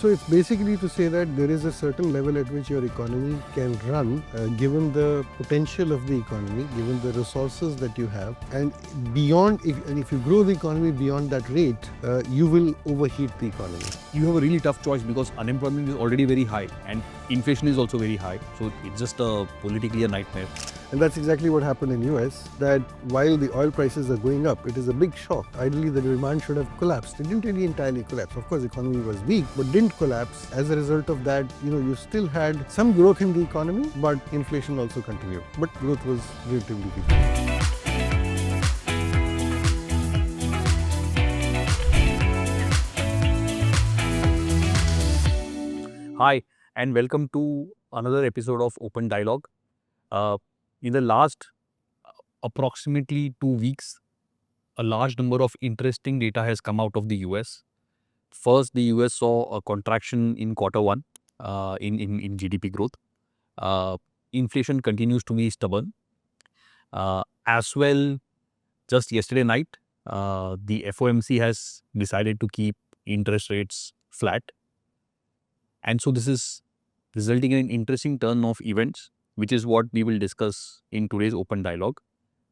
So it's basically to say that there is a certain level at which your economy can run, given the potential of the economy, given the resources that you have, and beyond. If you grow the economy beyond that rate, you will overheat the economy. You have a really tough choice because unemployment is already very high and inflation is also very high. So it's just politically a nightmare. And that's exactly what happened in US, that while the oil prices are going up, it is a big shock. Ideally, the demand should have collapsed. It didn't really entirely collapse. Of course, the economy was weak, but didn't collapse. As a result of that, you still had some growth in the economy, but inflation also continued. But growth was relatively weak. Hi, and welcome to another episode of Open Dialogue. In the last approximately 2 weeks, a large number of interesting data has come out of the US. First, the US saw a contraction in quarter one in GDP growth. Inflation continues to be stubborn. As well, just yesterday night, the FOMC has decided to keep interest rates flat. And so this is resulting in an interesting turn of events, which is what we will discuss in today's open dialogue.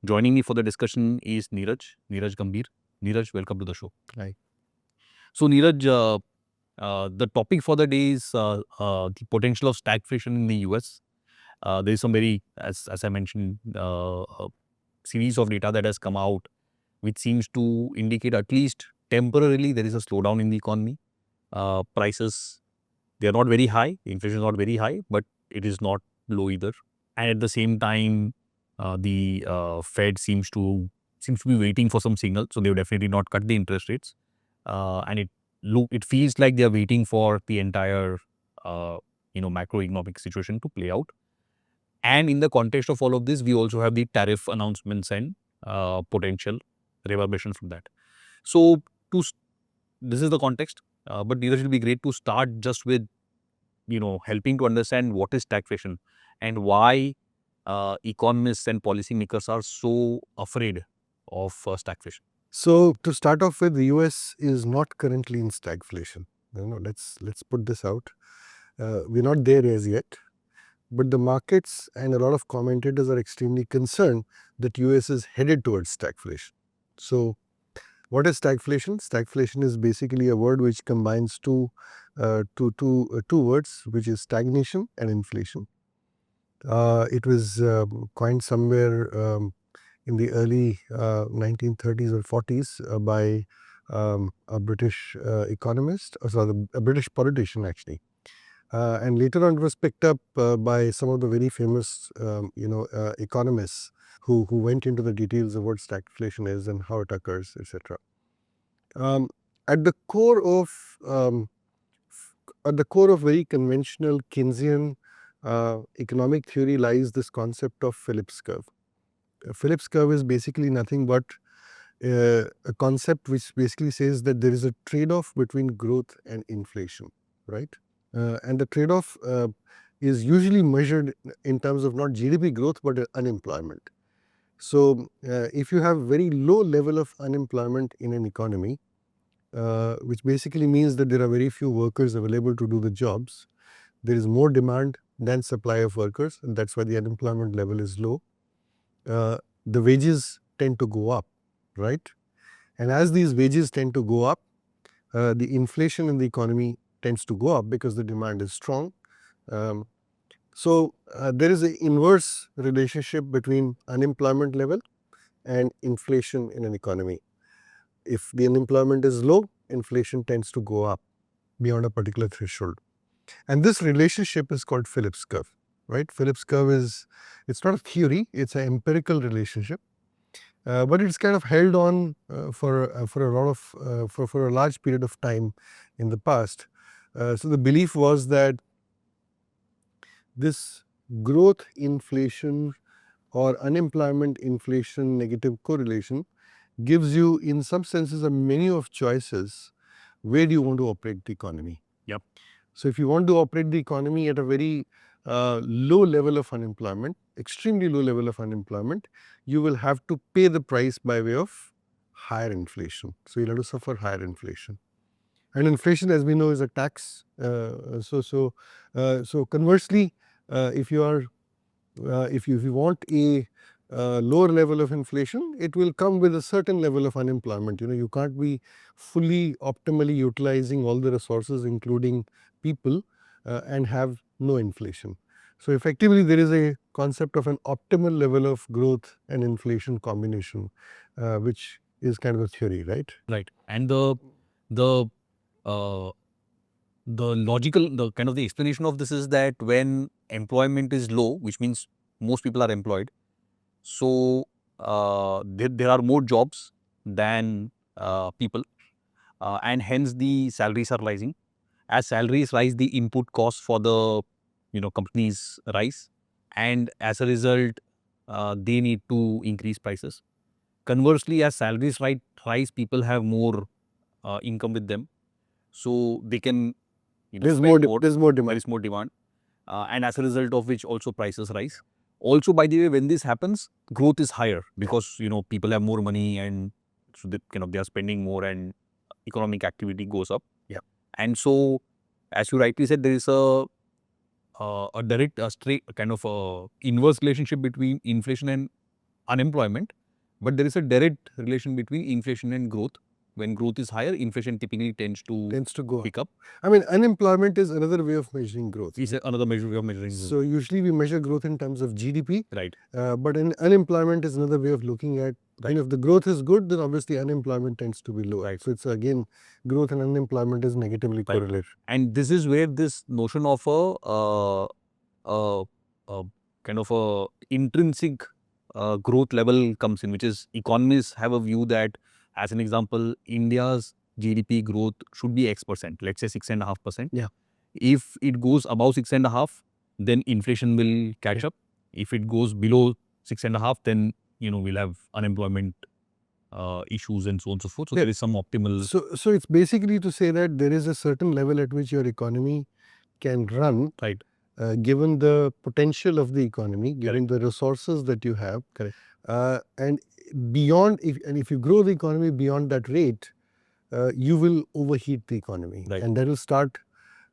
Joining me for the discussion is Neeraj Gambhir. Neeraj, welcome to the show. Hi. So Neeraj, the topic for the day is the potential of stagflation in the US. There is some very, as I mentioned, series of data that has come out, which seems to indicate at least temporarily there is a slowdown in the economy. Prices, they are not very high. Inflation is not very high, but it is not low either. And at the same time, the Fed seems to be waiting for some signal. So they will definitely not cut the interest rates. And it feels like they are waiting for the entire macroeconomic situation to play out. And in the context of all of this, we also have the tariff announcements and potential reverberation from that. So this is the context. But Neeraj, it will be great to start just with helping to understand what is stagflation and why economists and policymakers are so afraid of stagflation. So to start off with, the US is not currently in stagflation. Let's put this out. We're not there as yet, but the markets and a lot of commentators are extremely concerned that US is headed towards stagflation. So what is stagflation? Stagflation is basically a word which combines two words, which is stagnation and inflation. It was coined somewhere in the early 1930s or 40s by a British economist, a British politician actually. And later on it was picked up by some of the very famous economists who went into the details of what stagflation is and how it occurs, etc. At the core of very conventional Keynesian economic theory lies this concept of Phillips curve. Phillips curve is basically nothing but a concept which basically says that there is a trade-off between growth and inflation, right? And the trade-off is usually measured in terms of not GDP growth but unemployment. So if you have very low level of unemployment in an economy, which basically means that there are very few workers available to do the jobs, there is more demand than supply of workers, and that's why the unemployment level is low. The wages tend to go up, right? And as these wages tend to go up, the inflation in the economy tends to go up because the demand is strong. So there is an inverse relationship between unemployment level and inflation in an economy. If the unemployment is low, inflation tends to go up beyond a particular threshold. And this relationship is called Phillips curve, right? Phillips curve it's not a theory, it's an empirical relationship. But it's kind of held on for a large period of time in the past. So the belief was that this growth inflation or unemployment inflation negative correlation gives you, in some senses, a menu of choices where do you want to operate the economy. Yep. So if you want to operate the economy at a very low level of unemployment, extremely low level of unemployment, you will have to pay the price by way of higher inflation. So you'll have to suffer higher inflation. And inflation, as we know, is a tax. So conversely, if you are if you want a lower level of inflation, it will come with a certain level of unemployment. You can't be fully optimally utilizing all the resources, including people, and have no inflation. So effectively, there is a concept of an optimal level of growth and inflation combination, which is kind of a theory, right? Right. And the uh, the kind of the explanation of this is that when employment is low, which means most people are employed, so there are more jobs than people, and hence the salaries are rising. As salaries rise, the input costs for the companies rise, and as a result, they need to increase prices. Conversely, as salaries rise, people have more income with them, so they can There's spend more. more. There's more There demand. is more demand, and as a result of which also prices rise. Also, by the way, when this happens, growth is higher because people have more money, and so they are spending more, and economic activity goes up. Yeah. And so, as you rightly said, there is a direct, straight kind of inverse relationship between inflation and unemployment, but there is a direct relation between inflation and growth. When growth is higher, inflation typically tends to Go up. pick up. I mean, unemployment is another way of measuring growth. Is another measure way of measuring growth. So usually we measure growth in terms of GDP, Right. but unemployment is another way of looking at. And if the growth is good, then obviously unemployment tends to be low. Right. So it's again, growth and unemployment is negatively Right. correlated. And this is where this notion of a kind of a intrinsic growth level comes in, which is economists have a view that, as an example, India's GDP growth should be X%, let's say 6.5%. Yeah. If it goes above 6.5, then inflation will catch up. If it goes below 6.5, then we'll have unemployment issues and so on and so forth. So there is some optimal. So it's basically to say that there is a certain level at which your economy can run, Right. Given the potential of the economy, given the resources that you have. Correct. And beyond, if you grow the economy beyond that rate, you will overheat the economy. Right. And that will start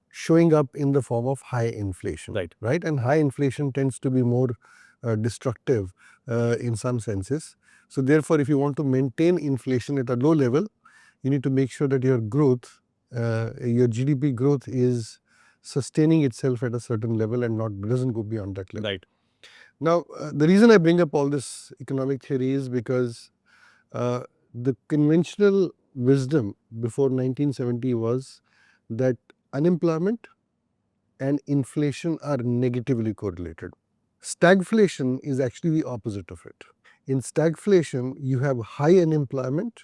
showing up in the form of high inflation. Right. And high inflation tends to be more destructive in some senses. So therefore, if you want to maintain inflation at a low level, you need to make sure that your growth, your GDP growth is sustaining itself at a certain level and doesn't go beyond that level. Right. Now, the reason I bring up all this economic theory is because the conventional wisdom before 1970 was that unemployment and inflation are negatively correlated. Stagflation is actually the opposite of it. In stagflation, you have high unemployment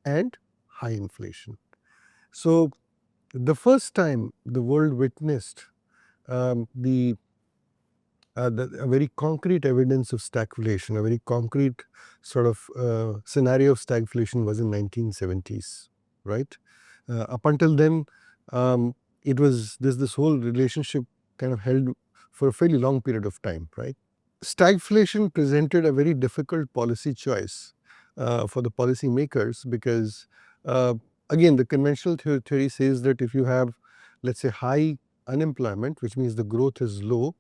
and high inflation. So the first time the world witnessed a very concrete evidence of stagflation, a very concrete sort of scenario of stagflation was in 1970s, right? Up until then, this whole relationship kind of held for a fairly long period of time, right? Stagflation presented a very difficult policy choice for the policy makers because, again, the conventional theory says that if you have, let's say, high unemployment, which means the growth is low,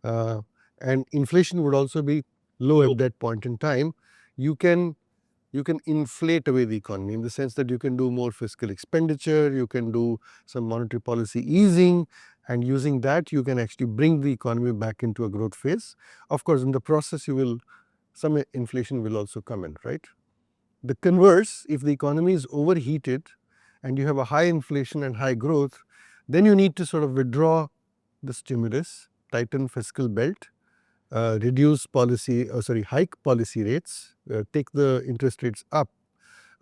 and inflation would also be low at that point in time, you can inflate away the economy in the sense that you can do more fiscal expenditure, you can do some monetary policy easing, and using that you can actually bring the economy back into a growth phase. Of course, in the process, some inflation will also come in, right? The converse, if the economy is overheated and you have a high inflation and high growth, then you need to sort of withdraw the stimulus, tighten fiscal belt, hike policy rates, take the interest rates up,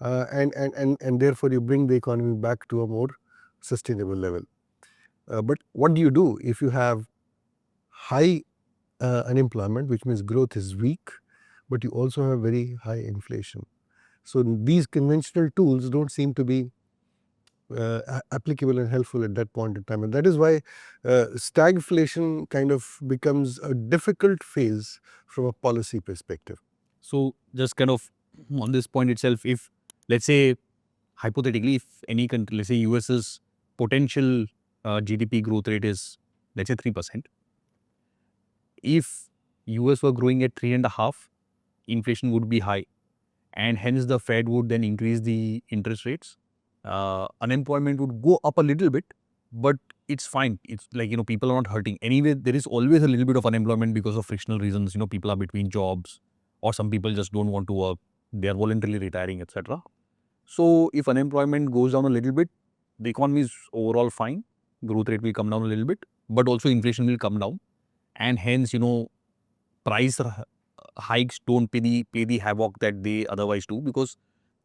and therefore you bring the economy back to a more sustainable level. But what do you do if you have high unemployment, which means growth is weak, but you also have very high inflation? So these conventional tools don't seem to be applicable and helpful at that point in time. And that is why stagflation kind of becomes a difficult phase from a policy perspective. So just kind of on this point itself, if let's say hypothetically, if any country, let's say US's potential GDP growth rate is, let's say 3%. If US were growing at 3.5, inflation would be high, and hence the Fed would then increase the interest rates. Unemployment would go up a little bit, but it's fine. It's like, people are not hurting. Anyway, there is always a little bit of unemployment because of frictional reasons. People are between jobs, or some people just don't want to work. They are voluntarily retiring, etc. So if unemployment goes down a little bit, the economy is overall fine. Growth rate will come down a little bit, but also inflation will come down. And hence, price hikes don't pay the havoc that they otherwise do, because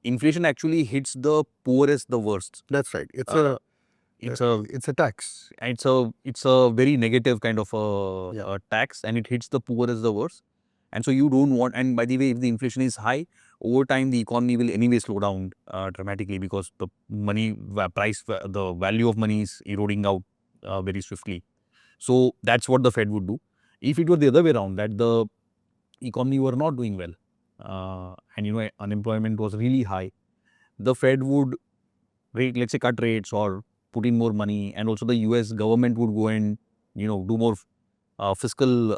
inflation actually hits the poorest the worst. That's right. It's It's a tax. it's a very negative kind of a tax, and it hits the poorest the worst. And so you don't want. And by the way, if the inflation is high, over time the economy will anyway slow down dramatically, because the the value of money is eroding out very swiftly. So that's what the Fed would do. If it were the other way around, that the economy were not doing well, and unemployment was really high, the Fed would let's say cut rates or put in more money, and also the US government would go and do more fiscal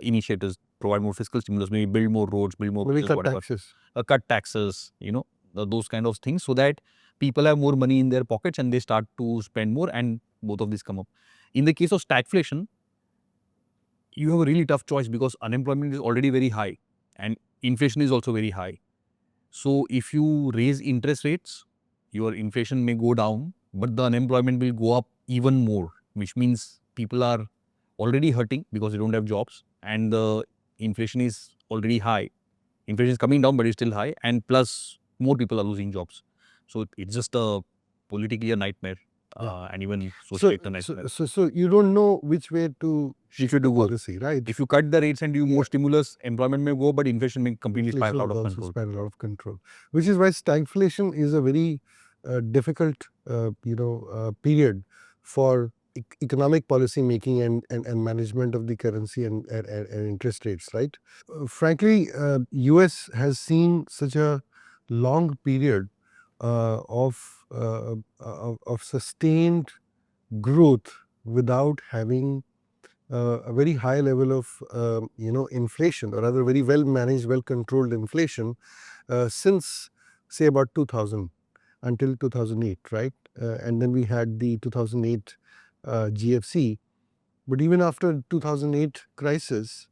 initiatives, provide more fiscal stimulus, maybe build more roads, build more Maybe bridges, cut whatever, taxes. cut taxes, those kind of things, so that people have more money in their pockets and they start to spend more, and both of these come up. In the case of stagflation, you have a really tough choice, because unemployment is already very high and inflation is also very high. So if you raise interest rates, your inflation may go down, but the unemployment will go up even more, which means people are already hurting because they don't have jobs, and the inflation is already high. Inflation is coming down, but it's still high, and plus more people are losing jobs. So it's just politically a nightmare, and even socially a nightmare. So you don't know which way to shift the policy, right? If you cut the rates and do more stimulus, employment may go, but inflation may completely spiral out of control. Spiral out of control, which is why stagflation is a very difficult, period for economic policy making and management of the currency and interest rates, right? Frankly, US has seen such a long period of sustained growth without having a very high level of inflation, or rather very well managed, well controlled inflation since say about 2000 until 2008, right? And then we had the 2008 GFC. But even after 2008 crisis,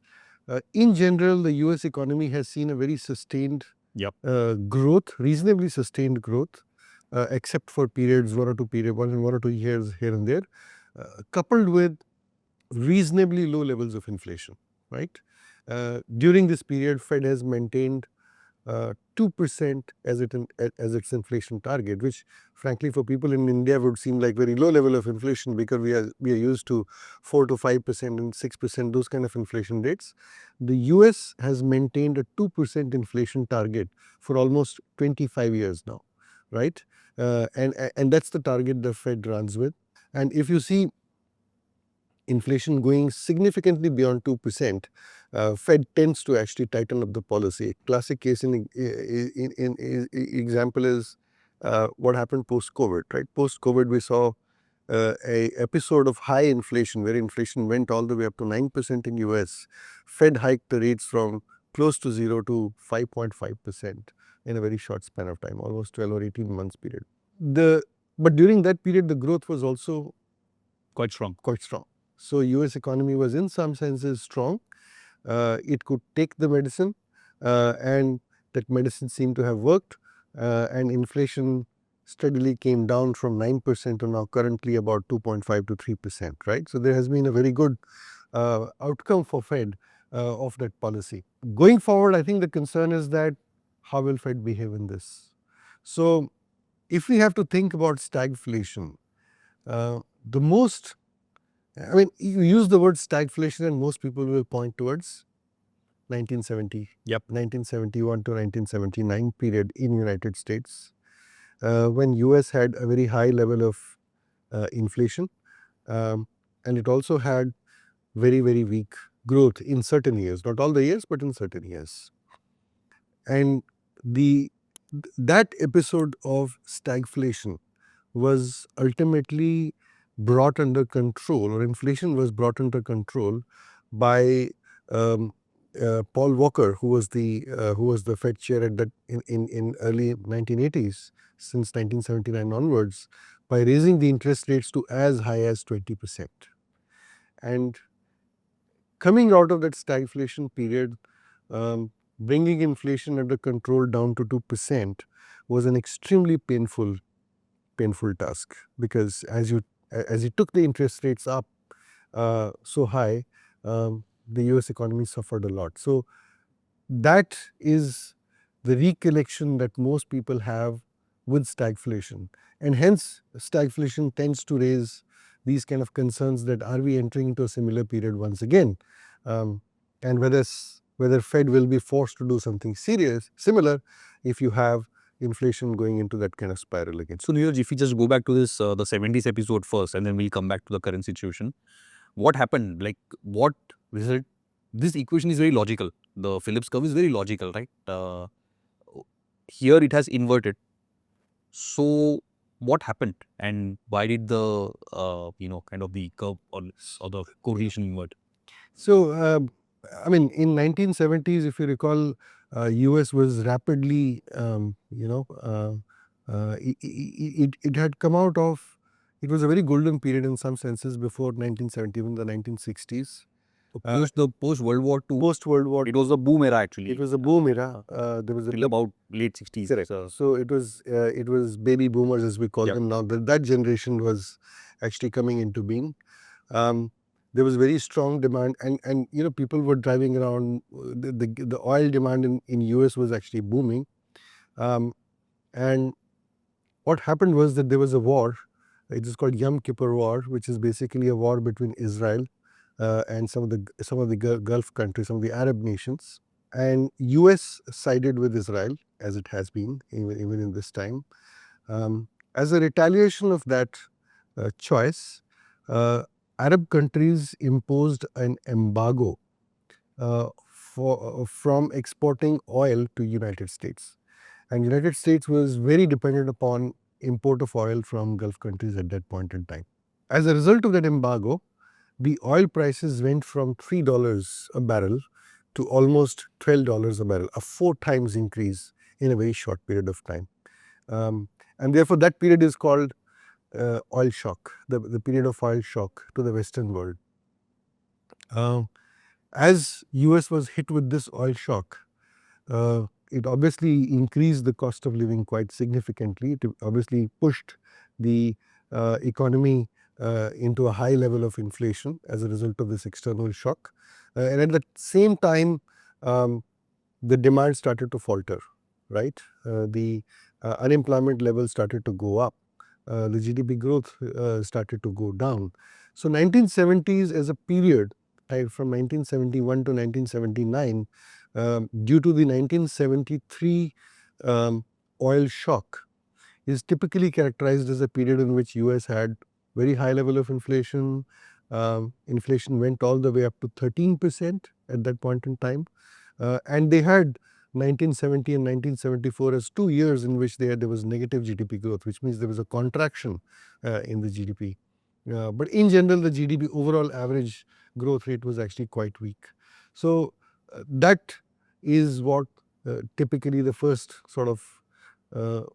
in general, the US economy has seen a very sustained growth, reasonably sustained growth, except for periods, one or two years here and there, coupled with reasonably low levels of inflation, right? During this period, Fed has maintained 2% as its inflation target, which frankly for people in India would seem like very low level of inflation, because we are used to 4 to 5% and 6%, those kind of inflation rates. The US has maintained a 2% inflation target for almost 25 years now, right? And that's the target the Fed runs with. And if you see inflation going significantly beyond 2%, Fed tends to actually tighten up the policy. Classic case in example is what happened post-COVID, right? Post-COVID, we saw a episode of high inflation, where inflation went all the way up to 9% in US. Fed hiked the rates from close to 0 to 5.5% in a very short span of time, almost 12 or 18 months period. But during that period, the growth was also quite strong. So US economy was in some senses strong. It could take the medicine, and that medicine seemed to have worked, and inflation steadily came down from 9% to now currently about 2.5 to 3%, right? So there has been a very good outcome for Fed of that policy. Going forward, I think the concern is that how will Fed behave in this? So if we have to think about stagflation, you use the word stagflation and most people will point towards 1970, 1971 to 1979 period in United States, when US had a very high level of inflation, and it also had very, very weak growth in certain years, not all the years, but in certain years. And the that episode of stagflation was ultimately brought under control, or inflation was brought under control by um, Paul Walker, who was the Fed chair at that in early 1980s, since 1979 onwards, by raising the interest rates to as high as 20%. And coming out of that stagflation period, bringing inflation under control down to 2% was an extremely painful task, because as you took the interest rates up so high, the US economy suffered a lot. So that is the recollection that most people have with stagflation. And hence, stagflation tends to raise these kind of concerns that are we entering into a similar period once again? Um, and whether Fed will be forced to do something similar, if you have inflation going into that kind of spiral again. So Neeraj, if we just go back to this the 70s episode first, and then we'll come back to the current situation. What happened? Like, what result? This equation is very logical. The Phillips curve is very logical, right? Here it has inverted. So what happened, and why did the kind of the curve or the correlation invert? So, I mean, in 1970s, if you recall, US was rapidly, it had come out of, it was a very golden period in some senses before 1970, even the 1960s. Post World War II, Post World War, it was the boom era actually. it was a boom era. There was a Till about late 60s. correct. So it was baby boomers, as we call Yeah. them now. That generation was actually coming into being. There was very strong demand, and people were driving around. The oil demand in US was actually booming, and what happened was that there was a war. It is called Yom Kippur War, which is basically a war between Israel and some of the Gulf countries, some of the Arab nations. And US sided with Israel, as it has been even in this time. As a retaliation of that choice, Arab countries imposed an embargo from exporting oil to United States. And United States was very dependent upon import of oil from Gulf countries at that point in time. As a result of that embargo, the oil prices went from $3 a barrel to almost $12 a barrel, a 4 times increase in a very short period of time. And therefore, that period is called oil shock, the period of oil shock to the Western world. As US was hit with this oil shock, it obviously increased the cost of living quite significantly. It obviously pushed the economy into a high level of inflation as a result of this external shock. And at the same time, the demand started to falter, right? The unemployment level started to go up. The GDP growth started to go down. So 1970s as a period, right, from 1971 to 1979, due to the 1973 oil shock, is typically characterized as a period in which US had very high level of inflation. Inflation went all the way up to 13% at that point in time. And they had 1970 and 1974 as 2 years in which there was negative GDP growth, which means there was a contraction in the GDP. But in general, the GDP overall average growth rate was actually quite weak. So that is what typically the first sort of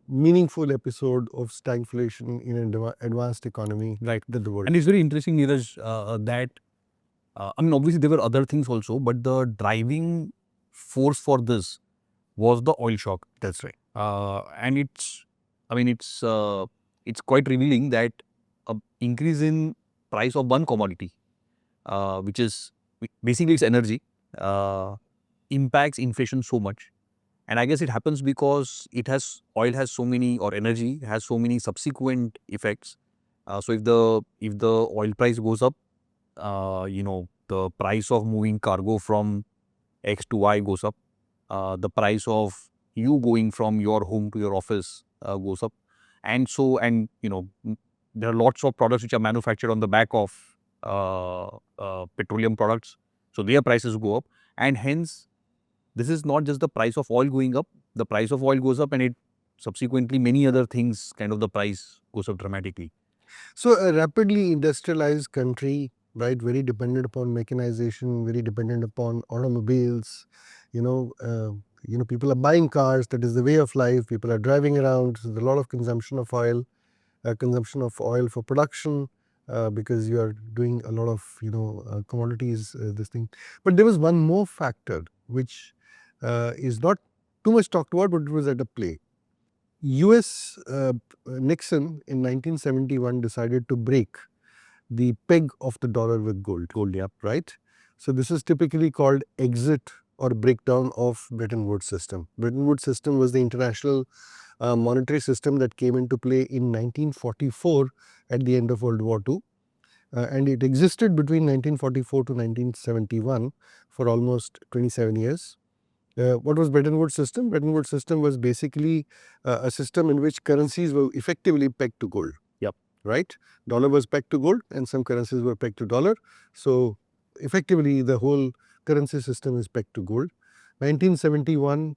meaningful episode of stagflation in an advanced economy, Right. that the world. And it's very interesting, Neeraj, that I mean, obviously there were other things also, but the driving force for this was the oil shock. That's right. And it's quite revealing that a increase in price of one commodity, which is basically it's energy, impacts inflation so much. And I guess it happens because oil has so many, or energy has so many subsequent effects. So if the oil price goes up, the price of moving cargo from X to Y goes up. The price of you going from your home to your office goes up. And there are lots of products which are manufactured on the back of petroleum products. So their prices go up. And hence, this is not just the price of oil going up. The price of oil goes up and it subsequently many other things, kind of the price goes up dramatically. So a rapidly industrialized country, right, very dependent upon mechanization, very dependent upon automobiles, you know, people are buying cars, that is the way of life, people are driving around, so there's a lot of consumption of oil for production, because you are doing a lot of, commodities, this thing. But there was one more factor which is not too much talked about, but it was at a play. US Nixon in 1971 decided to break the peg of the dollar with gold. Yeah. Right? So this is typically called exit or breakdown of Bretton Woods system. Bretton Woods system was the international monetary system that came into play in 1944 at the end of World War II. And it existed between 1944 to 1971 for almost 27 years. What was Bretton Woods system? Bretton Woods system was basically a system in which currencies were effectively pegged to gold. Yep. Right? Dollar was pegged to gold and some currencies were pegged to dollar. So effectively the whole currency system is pegged to gold. 1971,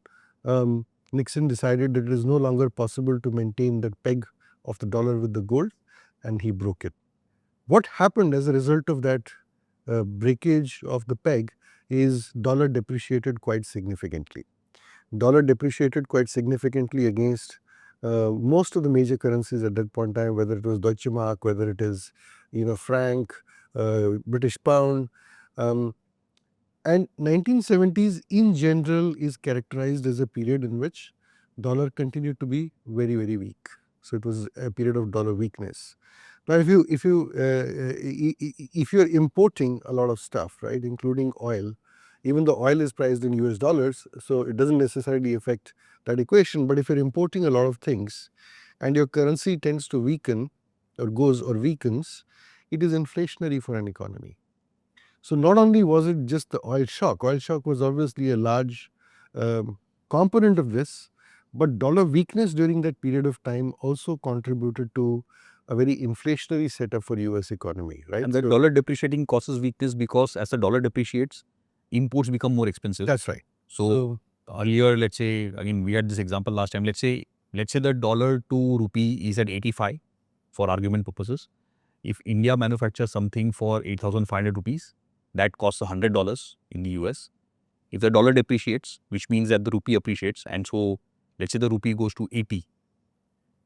Nixon decided that it is no longer possible to maintain that peg of the dollar with the gold, and he broke it. What happened as a result of that breakage of the peg is dollar depreciated quite significantly. Dollar depreciated quite significantly against most of the major currencies at that point in time, whether it was Deutsche Mark, whether it is, franc, British pound. And 1970s in general is characterized as a period in which dollar continued to be very, very weak. So it was a period of dollar weakness. Now, if you are importing a lot of stuff, right, including oil, even though oil is priced in US dollars, so it doesn't necessarily affect that equation. But if you're importing a lot of things and your currency tends to weaken or goes or weakens, it is inflationary for an economy. So not only was it just the oil shock was obviously a large component of this, but dollar weakness during that period of time also contributed to a very inflationary setup for US economy, right? And the dollar depreciating causes weakness because as the dollar depreciates, imports become more expensive. That's right. So earlier, let's say, again, we had this example last time. Let's say the dollar to rupee is at 85 for argument purposes. If India manufactures something for 8,500 rupees, that costs $100 in the US. If the dollar depreciates, which means that the rupee appreciates, and so let's say the rupee goes to 80.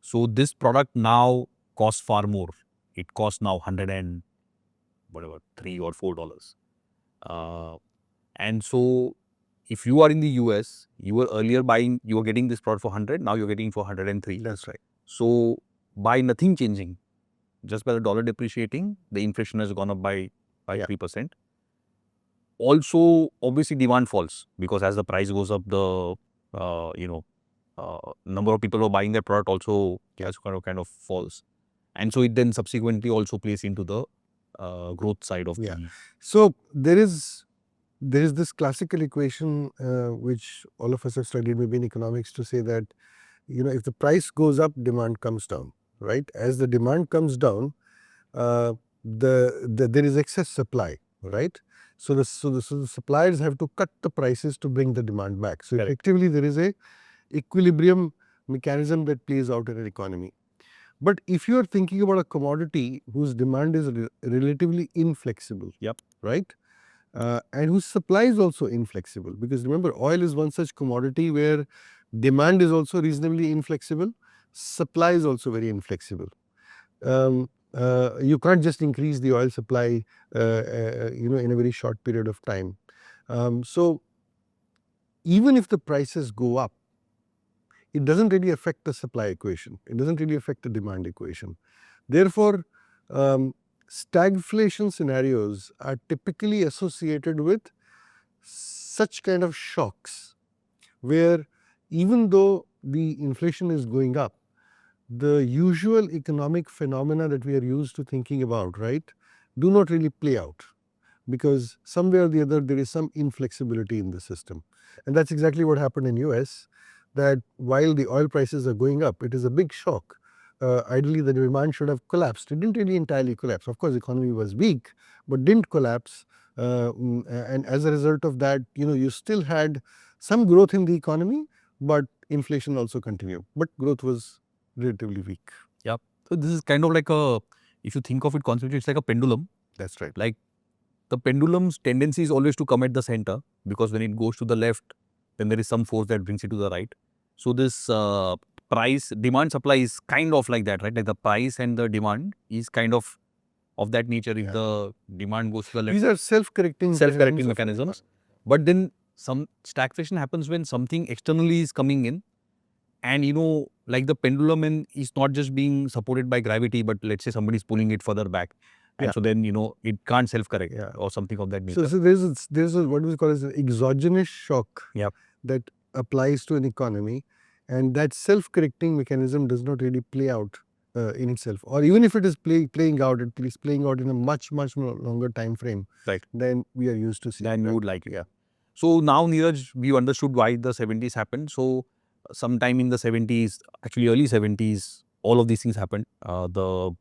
So this product now costs far more. It costs now 100 and whatever, $3 or $4. And so if you are in the US, you were earlier you were getting this product for 100, now you're getting for 103. That's right. So by nothing changing, just by the dollar depreciating, the inflation has gone up by 3%. Also, obviously demand falls because as the price goes up, the number of people who are buying that product also kind of falls. And so it then subsequently also plays into the growth side of the... So there is this classical equation which all of us have studied maybe in economics to say that, if the price goes up, demand comes down, right? As the demand comes down, there is excess supply, right? So the suppliers have to cut the prices to bring the demand back. So effectively there is a equilibrium mechanism that plays out in an economy. But if you are thinking about a commodity whose demand is relatively inflexible, right? And whose supply is also inflexible, because remember, oil is one such commodity where demand is also reasonably inflexible, supply is also very inflexible. You can't just increase the oil supply, in a very short period of time. So even if the prices go up, it doesn't really affect the supply equation. It doesn't really affect the demand equation. Therefore, stagflation scenarios are typically associated with such kind of shocks, where even though the inflation is going up, the usual economic phenomena that we are used to thinking about, right, do not really play out, because somewhere or the other there is some inflexibility in the system. And that's exactly what happened in US, that while the oil prices are going up, it is a big shock. Ideally, the demand should have collapsed. It didn't really entirely collapse. Of course, the economy was weak, but didn't collapse. And as a result of that, you still had some growth in the economy, but inflation also continued, but growth was relatively weak. Yeah. So this is kind of like a, if you think of it conceptually, it's like a pendulum. That's right. Like the pendulum's tendency is always to come at the center, because when it goes to the left, then there is some force that brings it to the right. So this price demand supply is kind of like that, right? Like the price and the demand is kind of that nature. If the demand goes to the left, These are self-correcting mechanisms. But then some stagflation happens when something externally is coming in, and like the pendulum is not just being supported by gravity, but let's say somebody is pulling it further back, and so then it can't self-correct or something of that nature. So there's a what we call as an exogenous shock that applies to an economy, and that self-correcting mechanism does not really play out in itself, or even if it is playing out, it is playing out in a much longer time frame than we are used to seeing. Than you would like. So now, Neeraj, we understood why the 70s happened. So sometime in the 70s, actually early 70s, all of these things happened. The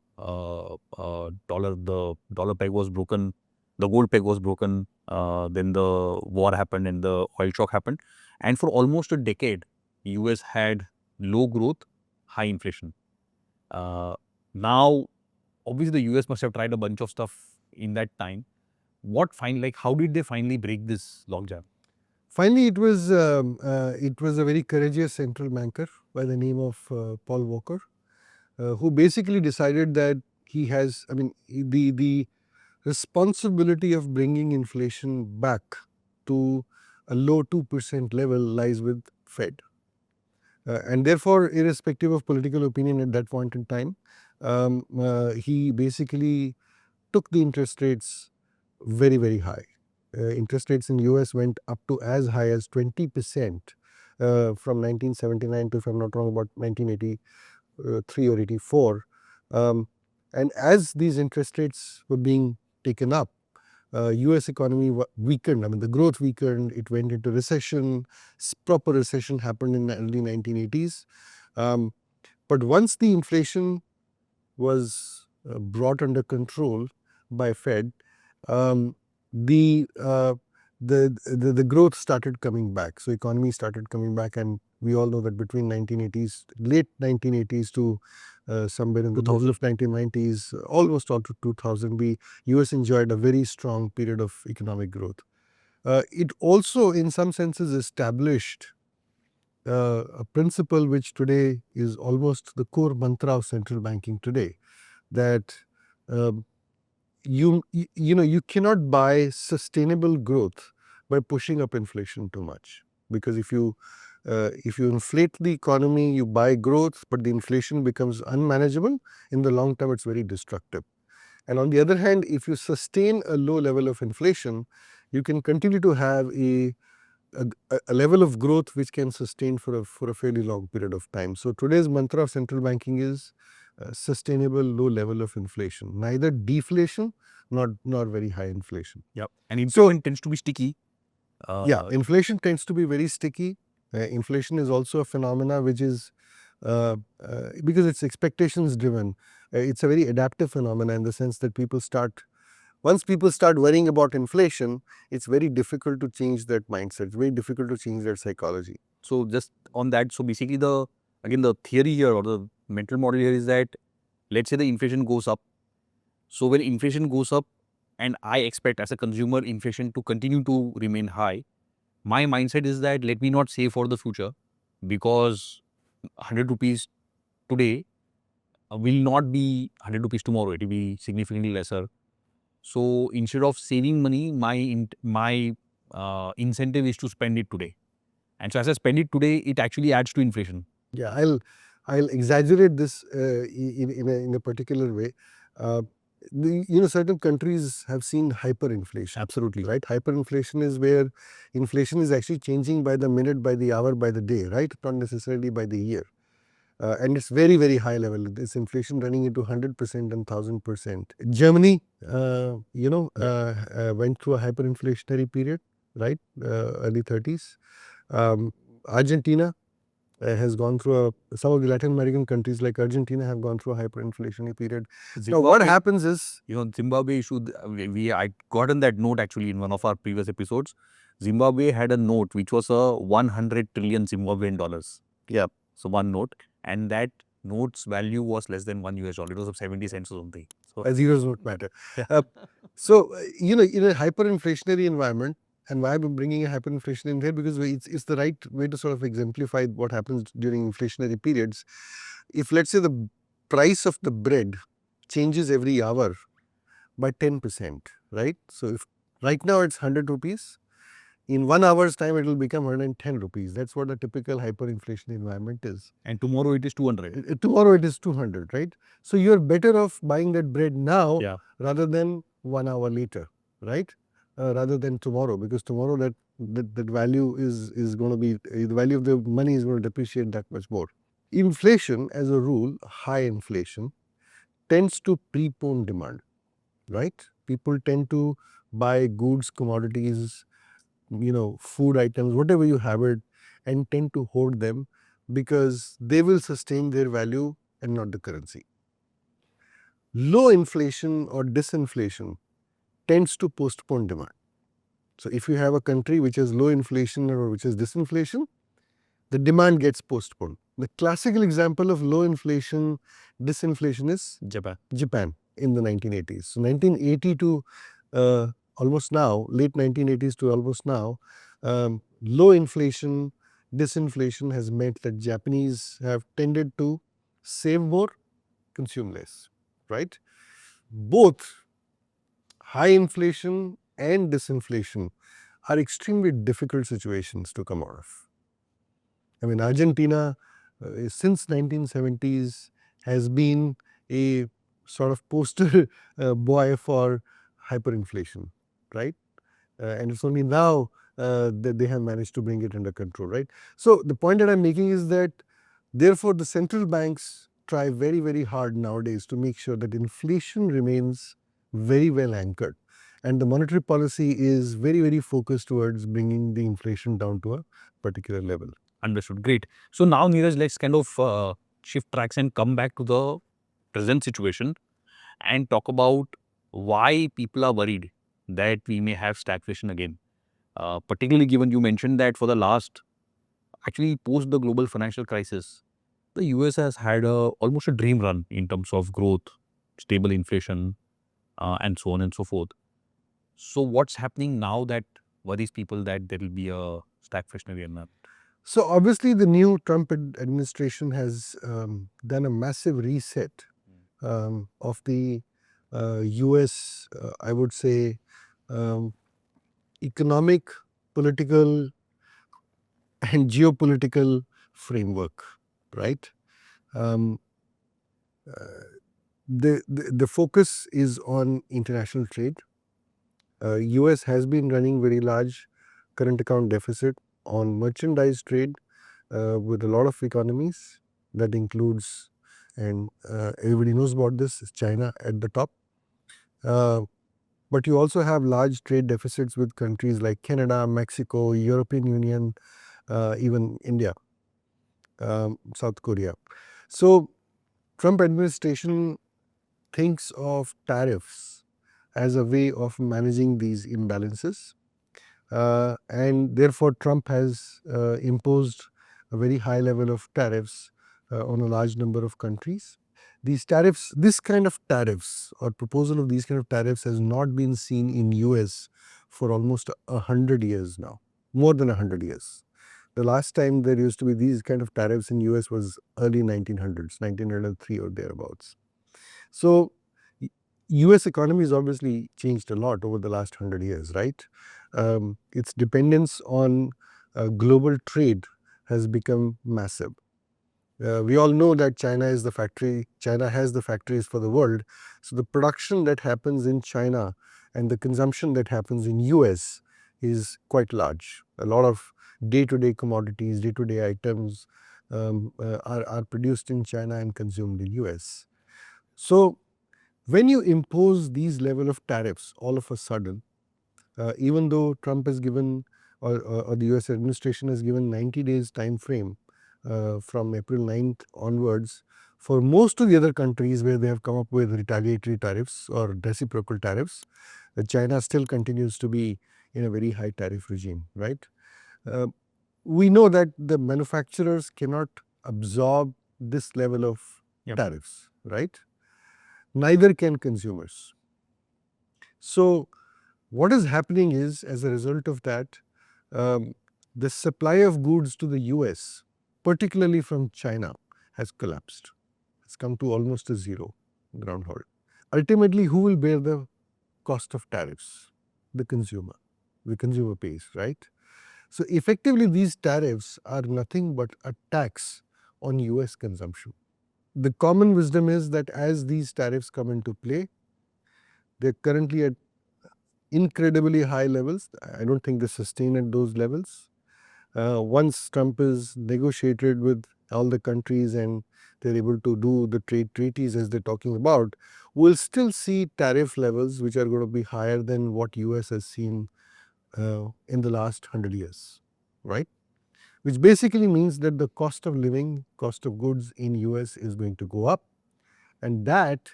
dollar peg was broken, the gold peg was broken, then the war happened and the oil shock happened. And for almost a decade, US had low growth, high inflation. Now, obviously, the US must have tried a bunch of stuff in that time. How did they finally break this logjam? Finally, it was a very courageous central banker by the name of Paul Volcker, who basically decided that he has, the responsibility of bringing inflation back to a low 2% level lies with Fed. And therefore, irrespective of political opinion at that point in time, he basically took the interest rates very high. Interest rates in US went up to as high as 20% from 1979 to, if I'm not wrong, about 1983 or 84. And as these interest rates were being taken up, US economy weakened. The growth weakened. It went into recession. Proper recession happened in the early 1980s. But once the inflation was brought under control by Fed, the growth started coming back. So economy started coming back, and we all know that between late 1980s to somewhere in the middle of 1990s, almost all to 2000, US enjoyed a very strong period of economic growth. It also, in some senses, established a principle which today is almost the core mantra of central banking today, that you cannot buy sustainable growth by pushing up inflation too much, because if you inflate the economy, you buy growth, but the inflation becomes unmanageable. In the long term, it's very destructive. And on the other hand, if you sustain a low level of inflation, you can continue to have a level of growth which can sustain for a fairly long period of time. So today's mantra of central banking is sustainable low level of inflation, neither deflation nor very high inflation. And inflation tends to be sticky. Inflation tends to be very sticky. Inflation is also a phenomena which is because it's expectations driven. It's a very adaptive phenomena in the sense that once people start worrying about inflation, it's very difficult to change that mindset. It's very difficult to change their psychology. So just on that, so basically the theory here, or the mental model here, is that let's say the inflation goes up. So when inflation goes up, and I expect as a consumer inflation to continue to remain high, my mindset is that let me not save for the future, because 100 rupees today will not be 100 rupees tomorrow. It will be significantly lesser. So instead of saving money, my incentive is to spend it today. And so as I spend it today, it actually adds to inflation. Yeah, I'll exaggerate this in a particular way. Certain countries have seen hyperinflation. Absolutely. Right? Hyperinflation is where inflation is actually changing by the minute, by the hour, by the day, right? Not necessarily by the year. And it's very high level. This inflation running into 100% and 1000%. Germany, went through a hyperinflationary period, right? Early 30s. Argentina has gone through some of the Latin American countries like Argentina have gone through a hyperinflationary period. Now, what happens is, Zimbabwe I gotten that note actually in one of our previous episodes. Zimbabwe had a note which was a 100 trillion Zimbabwean dollars. Yeah. So one note, and that note's value was less than $1. It was of 70 cents or something. So Zeros don't matter. In a hyperinflationary environment, and why I'm bringing a hyperinflation in here, because it's the right way to sort of exemplify what happens during inflationary periods. If let's say the price of the bread changes every hour by 10%, right? So if right now it's 100 rupees, in 1 hour's time it will become 110 rupees. That's what a typical hyperinflation environment is. and tomorrow it is 200. Tomorrow it is 200, right? So you're better off buying that bread now Yeah. rather than 1 hour later, right? Rather than tomorrow, because tomorrow that value is going to be, the value of the money is going to depreciate that much more. Inflation, as a rule, high inflation, tends to prepone demand, right? People tend to buy goods, commodities, food items, whatever you have it, and tend to hoard them because they will sustain their value and not the currency. Low inflation or disinflation tends to postpone demand. So if you have a country which has low inflation or which has disinflation, the demand gets postponed. The classical example of low inflation, disinflation is Japan in the 1980s. So 1980 to almost now, late 1980s to almost now, low inflation, disinflation has meant that Japanese have tended to save more, consume less, right? Both high inflation and disinflation are extremely difficult situations to come out of. I mean, Argentina, since 1970s, has been a sort of poster boy for hyperinflation, right? And it's only now that they have managed to bring it under control, right? So the point that I'm making is that, therefore, the central banks try very, very hard nowadays to make sure that inflation remains very well anchored. And the monetary policy is very, very focused towards bringing the inflation down to a particular level. Understood. Great. So now, Neeraj, let's kind of shift tracks and come back to the present situation and talk about why people are worried that we may have stagflation again. Particularly given you mentioned that for the last, actually post the global financial crisis, the US has had almost a dream run in terms of growth, stable inflation, and so on and so forth. So what's happening now that worries people that there will be a stagflationary environment? So obviously, the new Trump administration has done a massive reset of the US, I would say, um, economic, political, and geopolitical framework, right? Um, the focus is on international trade. US has been running very large current account deficit on merchandise trade with a lot of economies. That includes, and everybody knows about this, is China at the top. But you also have large trade deficits with countries like Canada, Mexico, European Union, even India, South Korea. So Trump administration thinks of tariffs as a way of managing these imbalances. And therefore, Trump has imposed a very high level of tariffs on a large number of countries. These tariffs, this kind of tariffs or proposal of these kind of tariffs has not been seen in US for almost 100 years now, more than 100 years. The last time there used to be these kind of tariffs in US was early 1900s, 1903 or thereabouts. So US economy has obviously changed a lot over the last 100 years, right? Its dependence on global trade has become massive. We all know that China has the factories for the world. So the production that happens in China and the consumption that happens in US is quite large. A lot of day-to-day commodities, day-to-day items are produced in China and consumed in US. So when you impose these level of tariffs all of a sudden, even though Trump has given or the US administration has given 90 days time frame from April 9th onwards for most of the other countries where they have come up with retaliatory tariffs or reciprocal tariffs, China still continues to be in a very high tariff regime, right? Uh, we know that the manufacturers cannot absorb this level of tariffs, right? Neither can consumers. So what is happening is, as a result of that, um, the supply of goods to the US, particularly from China, has collapsed. It's come to almost a zero ground halt. Ultimately, who will bear the cost of tariffs? The consumer. The consumer pays, right? So effectively, these tariffs are nothing but a tax on US consumption. The common wisdom is that as these tariffs come into play, they're currently at incredibly high levels. I don't think they sustain at those levels. Once Trump is negotiated with all the countries and they're able to do the trade treaties as they're talking about, we'll still see tariff levels which are going to be higher than what US has seen in the last 100 years, right? Which basically means that the cost of living, cost of goods in US is going to go up, and that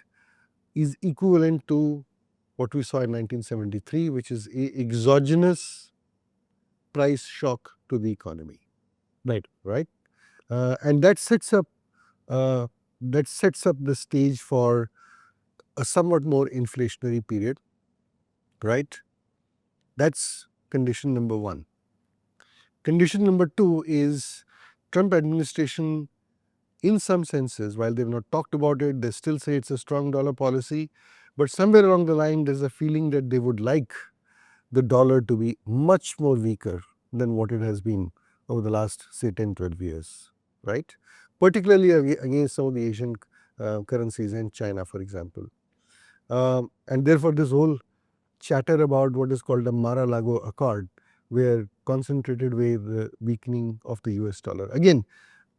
is equivalent to what we saw in 1973, which is a exogenous price shock to the economy. Right? And that sets up the stage for a somewhat more inflationary period, right? That's condition number one. Condition number two is Trump administration, in some senses, while they've not talked about it, they still say it's a strong dollar policy. But somewhere along the line, there's a feeling that they would like the dollar to be much more weaker than what it has been over the last, say, 10, 12 years, right? Particularly against some of the Asian currencies and China, for example. And therefore, this whole chatter about what is called a Mar-a-Lago Accord, where concentrated way the weakening of the US dollar. Again,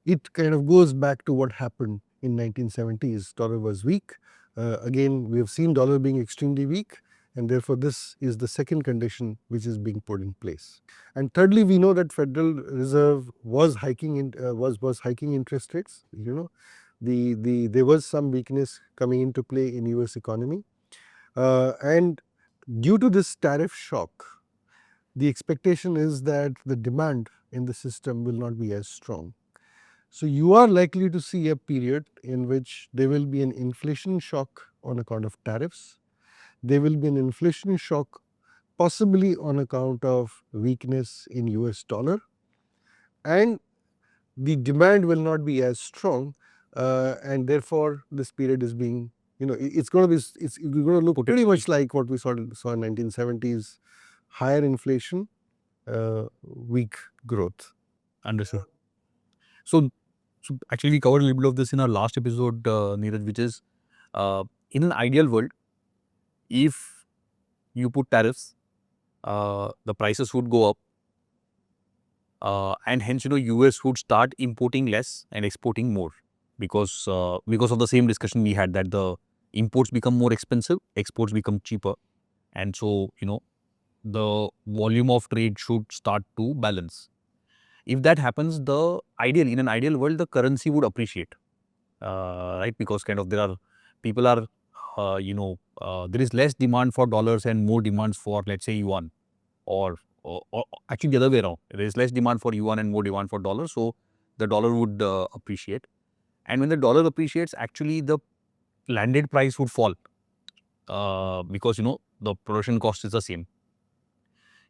it kind of goes back to what happened in 1970s. Dollar was weak. Again, we have seen dollar being extremely weak, and therefore this is the second condition which is being put in place. And thirdly, we know that Federal Reserve was hiking hiking interest rates. There was some weakness coming into play in US economy, and due to this tariff shock, the expectation is that the demand in the system will not be as strong. So you are likely to see a period in which there will be an inflation shock on account of tariffs. There will be an inflation shock possibly on account of weakness in US dollar, and the demand will not be as strong, and therefore this period is being, it's going to look pretty much like what we saw in 1970s, higher inflation, weak growth. Understood. So actually, we covered a little bit of this in our last episode, Neeraj, which is in an ideal world, if you put tariffs, the prices would go up, and hence US would start importing less and exporting more because of the same discussion we had, that the imports become more expensive, exports become cheaper, and so the volume of trade should start to balance. If that happens, in an ideal world, the currency would appreciate, right? Because kind of there is less demand for dollars and more demands for, let's say, yuan, or actually the other way around. There is less demand for yuan and more demand for dollars, so the dollar would appreciate. And when the dollar appreciates, actually the landed price would fall because the production cost is the same.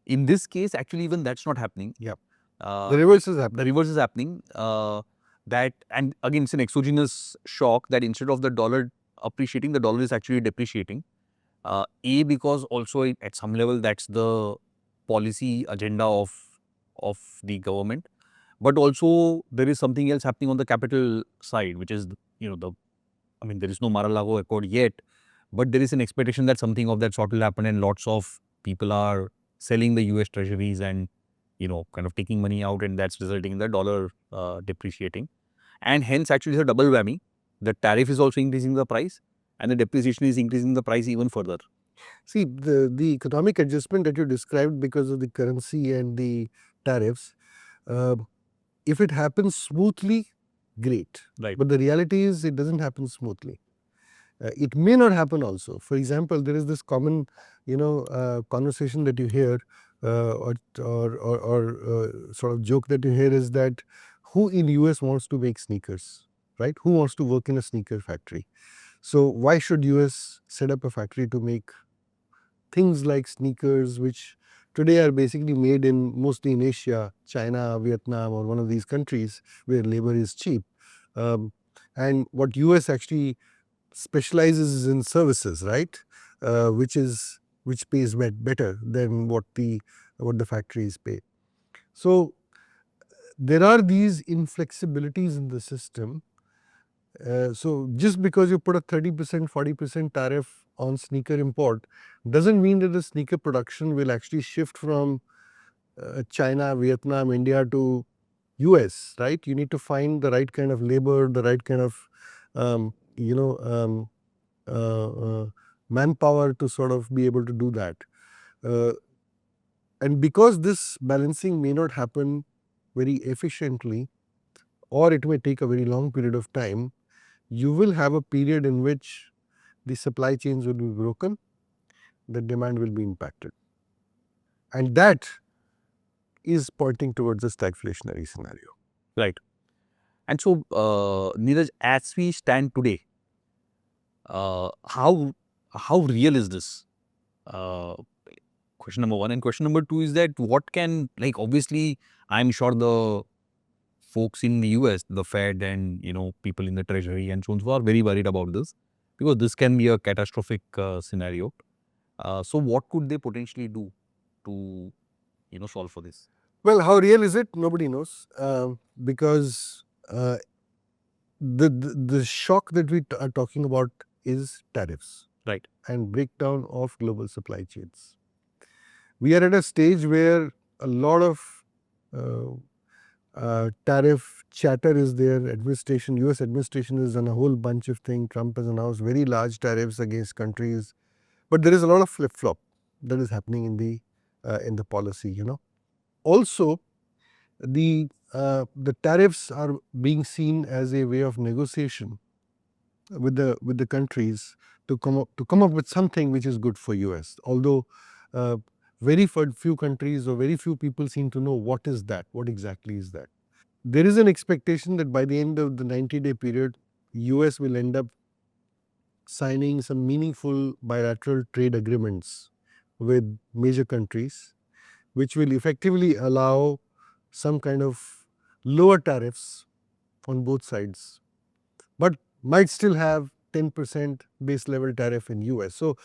In this case, actually, even that's not happening. Yeah. The reverse is happening. The reverse is happening. And again, it's an exogenous shock that instead of the dollar appreciating, the dollar is actually depreciating. Because also at some level that's the policy agenda of the government, but also there is something else happening on the capital side, which is there is no Mar-a-Lago Accord yet, but there is an expectation that something of that sort will happen, and lots of people are selling the US treasuries and kind of taking money out, and that's resulting in the dollar depreciating. And hence, actually, it's a double whammy. The tariff is also increasing the price, and the depreciation is increasing the price even further. See, the economic adjustment that you described because of the currency and the tariffs, if it happens smoothly, great. Right. But the reality is it doesn't happen smoothly. It may not happen also. For example, there is this common, conversation that you hear sort of joke that you hear is that who in US wants to make sneakers, right? Who wants to work in a sneaker factory? So why should US set up a factory to make things like sneakers, which today are basically made in mostly in Asia, China, Vietnam, or one of these countries where labor is cheap. Um, and what US actually specializes in services, right? Which pays better than what the factories pay. So there are these inflexibilities in the system. So just because you put a 30%, 40% tariff on sneaker import doesn't mean that the sneaker production will actually shift from China, Vietnam, India to US, right? You need to find the right kind of labor, the right kind of, um, you know, um, manpower to sort of be able to do that. Uh, and because this balancing may not happen very efficiently, or it may take a very long period of time, you will have a period in which the supply chains will be broken, the demand will be impacted. And that is pointing towards a stagflationary scenario. Right. And so, Neeraj, as we stand today, how real is this? Uh, Question number one. And question number two is that what can, like, obviously, I'm sure the folks in the US, the Fed, and people in the Treasury and so on, so are very worried about this because this can be a catastrophic scenario. So, what could they potentially do to solve for this? Well, how real is it? Nobody knows, because the shock that we are talking about is tariffs, Right. and breakdown of global supply chains. We are at a stage where a lot of uh, tariff chatter is there. US administration has done a whole bunch of things. Trump has announced very large tariffs against countries, but there is a lot of flip flop that is happening in the policy. Also, the tariffs are being seen as a way of negotiation with the countries to come up with something which is good for US. Although uh, very few countries or very few people seem to know what is that, what exactly is that. There is an expectation that by the end of the 90-day period, US will end up signing some meaningful bilateral trade agreements with major countries, which will effectively allow some kind of lower tariffs on both sides, but might still have 10% base level tariff in US. So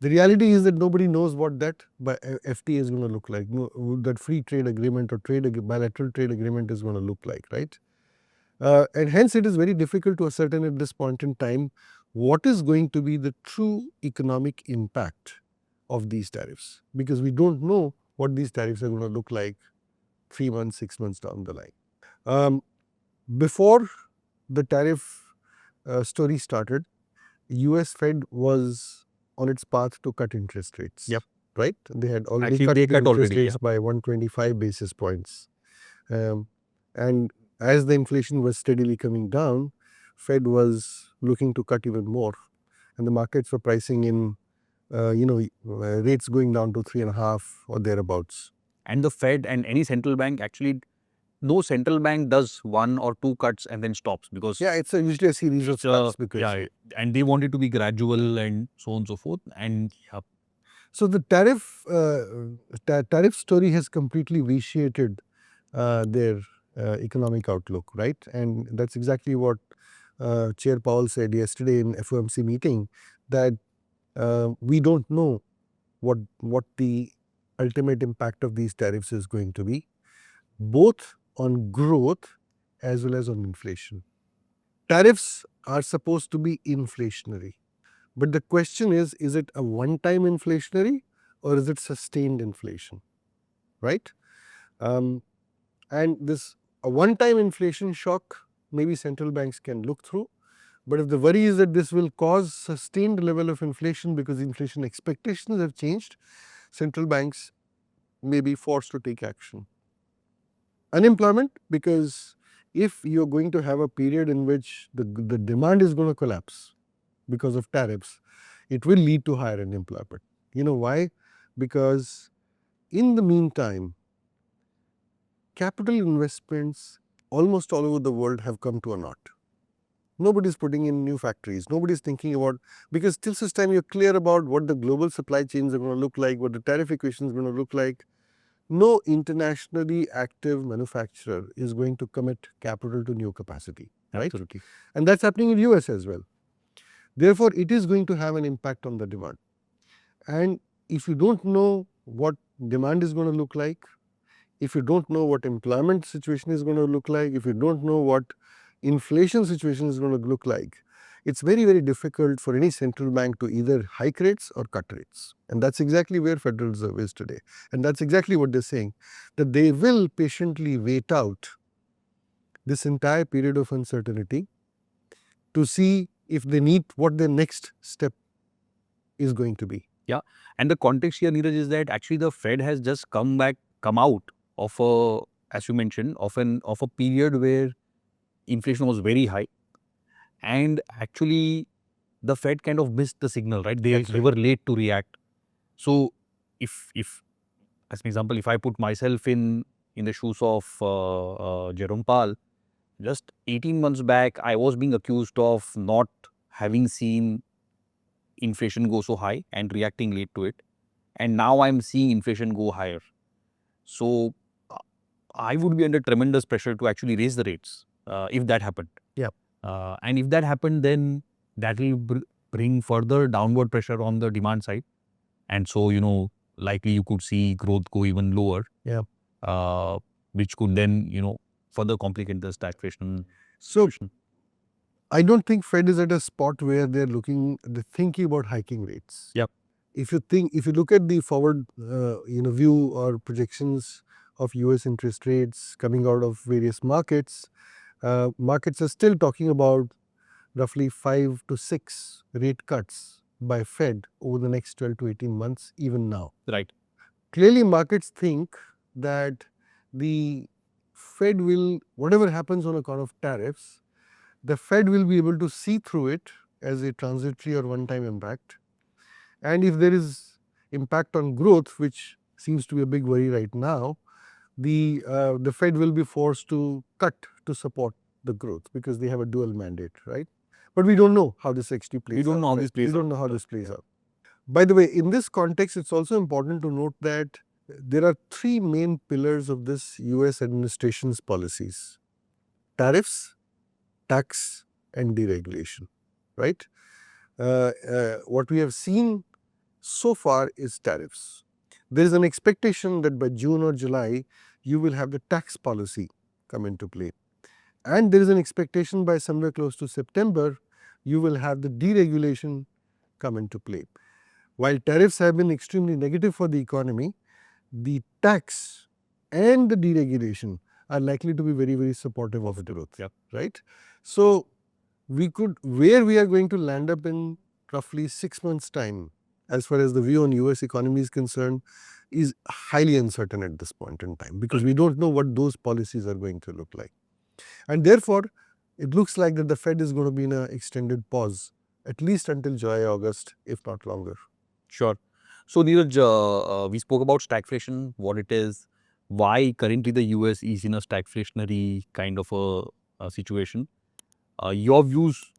the reality is that nobody knows what that FTA is going to look like, that free trade agreement or bilateral trade agreement is going to look like, right? And hence it is very difficult to ascertain at this point in time what is going to be the true economic impact of these tariffs, because we don't know what these tariffs are going to look like 3 months, 6 months down the line. Um, Before the tariff story started, US Fed was on its path to cut interest rates. Yep. Right? They had already Actually, cut they the cut interest already. rates by 125 basis points. Um, and as the inflation was steadily coming down, Fed was looking to cut even more. And the markets were pricing in, rates going down to 3.5 or thereabouts. And the Fed and any central bank, actually, no central bank does one or two cuts and then stops because Yeah, it's usually a series of cuts because and they want it to be gradual and so on and so forth. And yeah, so the tariff story has completely vitiated their economic outlook, right? And that's exactly what Chair Powell said yesterday in FOMC meeting, that we don't know what the ultimate impact of these tariffs is going to be, both on growth as well as on inflation. Tariffs are supposed to be inflationary. But the question is it a one-time inflationary or is it sustained inflation, right? Um, and this a one-time inflation shock, maybe central banks can look through. But if the worry is that this will cause sustained level of inflation because inflation expectations have changed, central banks may be forced to take action. Unemployment, because if you're going to have a period in which the demand is going to collapse because of tariffs, it will lead to higher unemployment. You know why? Because In the meantime, capital investments almost all over the world have come to a knot. Nobody's putting in new factories. Nobody's thinking about, because till such time you're clear about what the global supply chains are going to look like, what the tariff equation is going to look like, no internationally active manufacturer is going to commit capital to new capacity. Right? Absolutely. And that's happening in US as well. Therefore, it is going to have an impact on the demand. And if you don't know what demand is going to look like, if you don't know what employment situation is going to look like, if you don't know what inflation situation is going to look like, it's very, very difficult for any central bank to either hike rates or cut rates. And that's exactly where Federal Reserve is today. And that's exactly what they're saying, that they will patiently wait out this entire period of uncertainty to see if they need what their next step is going to be. Yeah. And the context here, Neeraj, is that actually the Fed has just come out of a, as you mentioned, of a period where inflation was very high. And actually the Fed kind of missed the signal, right? They were late to react. So if as an example, if I put myself in the shoes of Jerome Powell, just 18 months back, I was being accused of not having seen inflation go so high and reacting late to it. And now I'm seeing inflation go higher. So I would be under tremendous pressure to actually raise the rates if that happened. Yeah. And if that happened, then that will bring further downward pressure on the demand side. And so, likely you could see growth go even lower. Yeah. Which could then, further complicate the stagflation So situation. I don't think Fed is at a spot where they're thinking about hiking rates. Yep. If you look at the forward, view or projections of U.S. interest rates coming out of various markets, markets are still talking about roughly 5 to 6 rate cuts by Fed over the next 12 to 18 months, even now. Right. Clearly, markets think that the Fed will, whatever happens on account of tariffs, the Fed will be able to see through it as a transitory or one-time impact. And if there is impact on growth, which seems to be a big worry right now, the Fed will be forced to cut to support the growth because they have a dual mandate, right? But we don't know how this actually plays out. We don't know how this plays We don't know how this plays out. By the way, in this context, it's also important to note that there are 3 main pillars of this US administration's policies: tariffs, tax, and deregulation, right? What we have seen so far is tariffs. There is an expectation that by June or July, you will have the tax policy come into play. And there is an expectation by somewhere close to September, you will have the deregulation come into play. While tariffs have been extremely negative for the economy, the tax and the deregulation are likely to be very, very supportive of growth. Yep. Right? So, where we are going to land up in roughly 6 months' time, as far as the view on US economy is concerned, is highly uncertain at this point in time because we don't know what those policies are going to look like. And therefore, it looks like that the Fed is going to be in an extended pause, at least until July, August, if not longer. Sure. So, Neeraj, we spoke about stagflation, what it is, why currently the US is in a stagflationary kind of a situation. Your views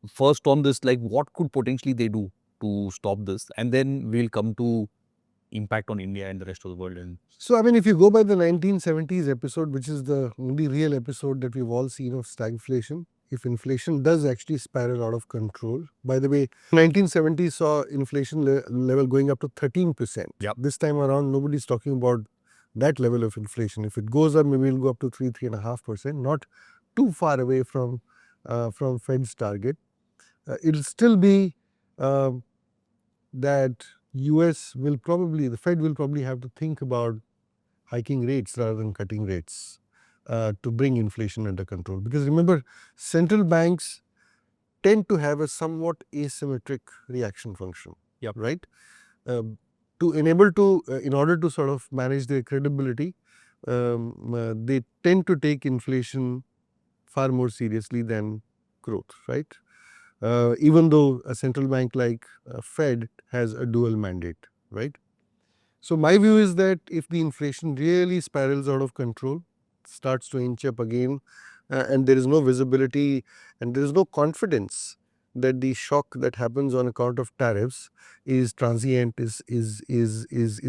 first on this, like what could potentially they do to stop this? And then we'll come to impact on India and the rest of the world. And So, I mean, if you go by the 1970s episode, which is the only real episode that we've all seen of stagflation, if inflation does actually spiral out of control, by the way, 1970s saw inflation level going up to 13%. Yep. This time around, nobody's talking about that level of inflation. If it goes up, maybe it'll go up to 3.5%, not too far away from Fed's target. It'll still be that the Fed will probably have to think about hiking rates rather than cutting rates to bring inflation under control. Because remember, central banks tend to have a somewhat asymmetric reaction function. Yep. Right? In order to sort of manage their credibility, they tend to take inflation far more seriously than growth, right? Even though a central bank like Fed has a dual mandate, right? So my view is that if the inflation really spirals out of control, starts to inch up again, and there is no visibility and there is no confidence that the shock that happens on account of tariffs is transient, is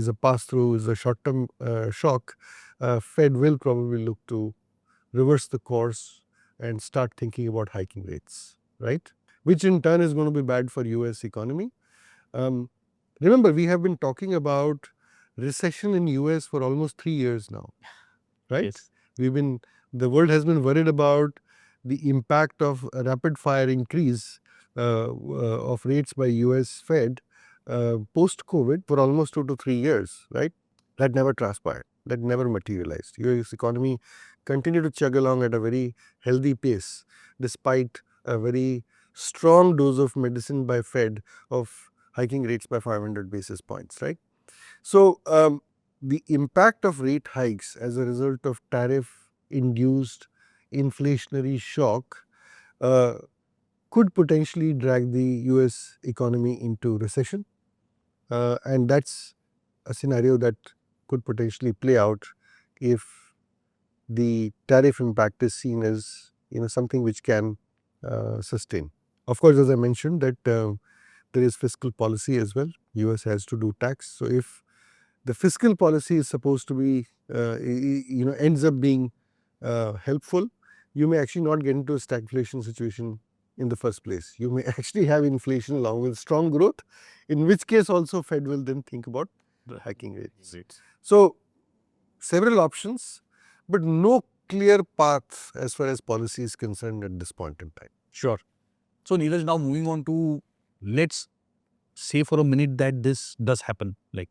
a pass through, is a short term shock, Fed will probably look to reverse the course and start thinking about hiking rates, right? Which in turn is going to be bad for US economy. Remember, we have been talking about recession in US for almost 3 years now, right? Yes. The world has been worried about the impact of a rapid fire increase of rates by US Fed post COVID for almost 2 to 3 years, right? That never transpired. That never materialized. US economy continued to chug along at a very healthy pace despite a very strong dose of medicine by Fed of hiking rates by 500 basis points, right? So, the impact of rate hikes as a result of tariff-induced inflationary shock could potentially drag the US economy into recession. And that's a scenario that could potentially play out if the tariff impact is seen as something which can sustain. Of course, as I mentioned that there is fiscal policy as well. US has to do tax. So if the fiscal policy is supposed to be, ends up being helpful, you may actually not get into a stagflation situation in the first place. You may actually have inflation along with strong growth, in which case also Fed will then think about hiking rates. So several options, but no clear path as far as policy is concerned at this point in time. Sure. So Neeraj, now moving on to, let's say for a minute that this does happen, like